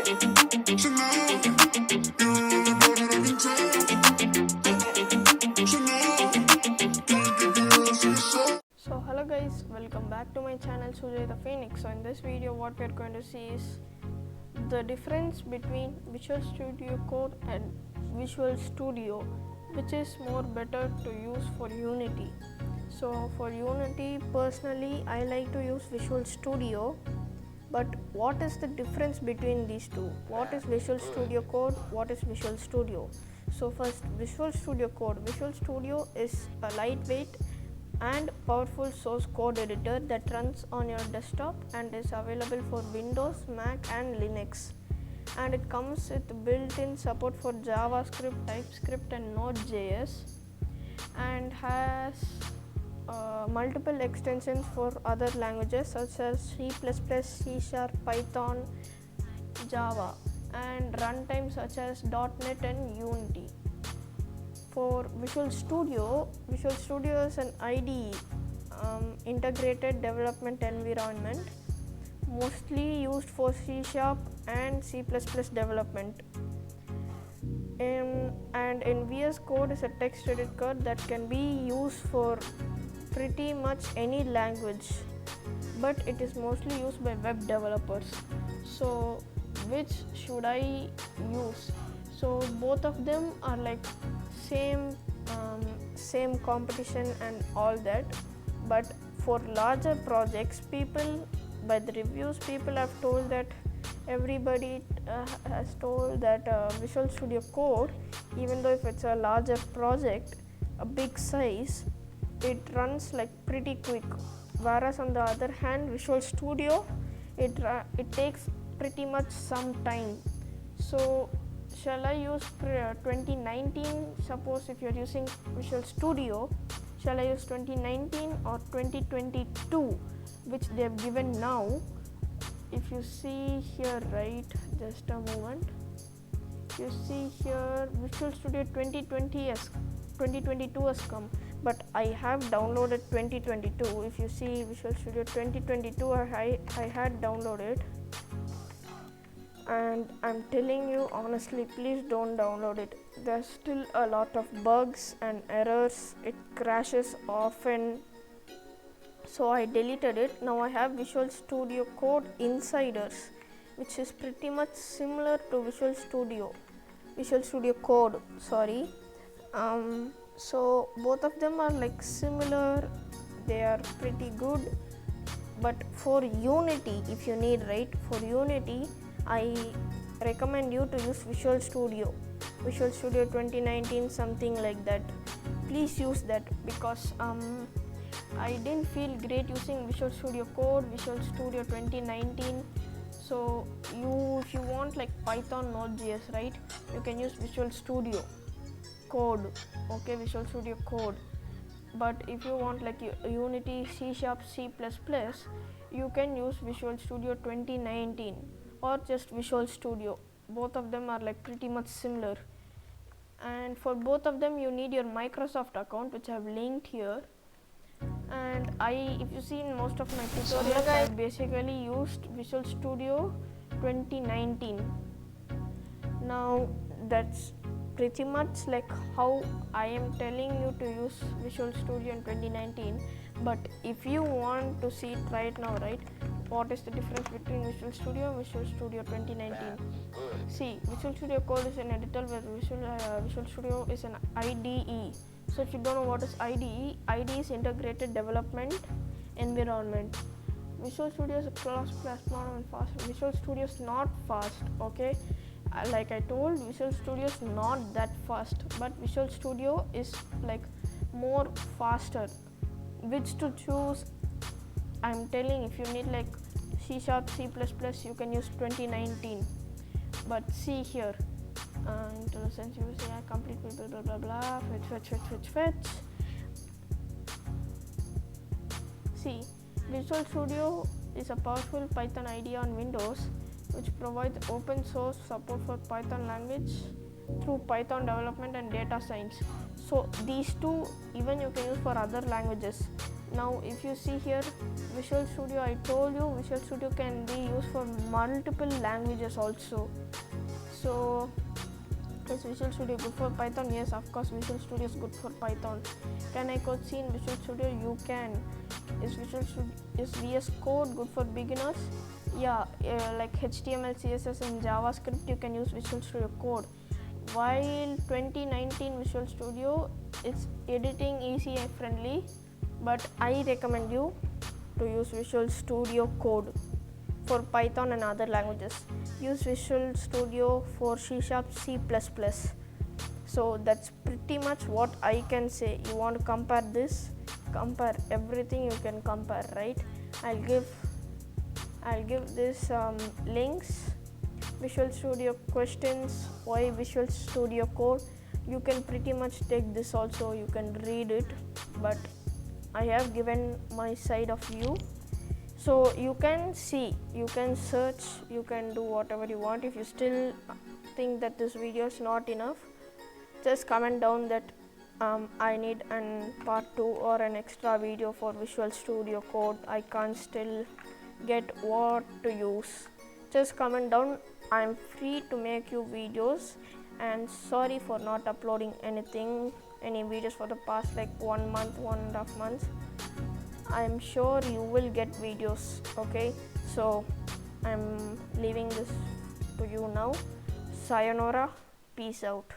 So hello guys, welcome back to my channel Sujay the Phoenix. So in this video what we are going to see is the difference between Visual Studio Code and Visual Studio, which is more better to use for Unity. So for Unity personally I like to use Visual Studio, but what is the difference between these two? What is Visual Studio Code? What is Visual Studio? So first, Visual Studio Code. Visual Studio is a lightweight and powerful source code editor that runs on your desktop and is available for Windows, Mac and Linux. And it comes with built-in support for JavaScript, TypeScript and Node.js, and has multiple extensions for other languages such as C++, C#, Python, Java, and runtime such as .NET and Unity. For Visual Studio is an IDE, integrated development environment, mostly used for C# and C++ development. And in VS Code is a text editor that can be used for pretty much any language, but it is mostly used by web developers. So which should I use? So both of them are like same competition and all that, but for larger projects, by the reviews people have told that everybody has told that Visual Studio Code, even though if it's a larger project, a big size, it runs like pretty quick, whereas on the other hand Visual Studio it takes pretty much some time. So shall I use 2019? Suppose if you're using Visual Studio, shall I use 2019 or 2022, which they have given now? If you see here, right, just a moment, you see here Visual Studio 2022 has come, but I have downloaded 2022. If you see Visual Studio 2022, I had downloaded, and I'm telling you honestly, please don't download it. There's still a lot of bugs and errors, it crashes often, so I deleted it. Now I have Visual Studio Code Insiders, which is pretty much similar to Visual Studio Code, sorry. So both of them are like similar, they are pretty good. But for Unity, if you need, right, for Unity I recommend you to use Visual Studio 2019, something like that. Please use that, because I didn't feel great using Visual Studio Code, Visual Studio 2019. So if you want like Python, Node.js, right, you can use Visual Studio Code, okay, Visual Studio Code. But if you want like Unity, C#, C++, you can use Visual Studio 2019 or just Visual Studio. Both of them are like pretty much similar, and for both of them you need your Microsoft account, which I have linked here. And if you see in most of my tutorials, I basically used Visual Studio 2019. Now that's pretty much like how I am telling you to use Visual Studio in 2019. But if you want to see it right now, right, what is the difference between Visual Studio and Visual Studio 2019? See, Visual Studio Code is an editor, where Visual Studio is an IDE. So if you don't know what is IDE is Integrated Development Environment. Visual Studio is a platform and fast. Visual Studio is not fast, okay. Like I told, Visual Studio is not that fast, but Visual Studio is like more faster. Which to choose, I'm telling, if you need like C#, C++, you can use 2019. But see here, into the sense you say I complete blah blah blah blah, fetch. See, Visual Studio is a powerful Python IDE on Windows, which provides open source support for Python language through Python development and data science. So these two even you can use for other languages. Now if you see here, Visual Studio, I told you Visual Studio can be used for multiple languages also. So is Visual Studio good for Python? Yes, of course Visual Studio is good for Python. Can I code C in Visual Studio? You can. Is VS Code good for beginners? Yeah, like HTML, CSS and JavaScript you can use Visual Studio Code. While 2019 Visual Studio, it's editing easy and friendly, but I recommend you to use Visual Studio Code for Python and other languages. Use Visual Studio for C#, C++. So that's pretty much what I can say. You want to compare this, compare everything you can compare, right? I'll give this links. Visual Studio questions, why Visual Studio Code. You can pretty much take this also, you can read it, but I have given my side of view. So you can see, you can search, you can do whatever you want. If you still think that this video is not enough, just comment down that I need an part 2 or an extra video for Visual Studio Code. I can't still get what to use. Just comment down. I'm free to make you videos, and sorry for not uploading any videos for the past like 1 month, 1.5 months. I'm sure you will get videos, okay? So I'm leaving this to you now. Sayonara, peace out.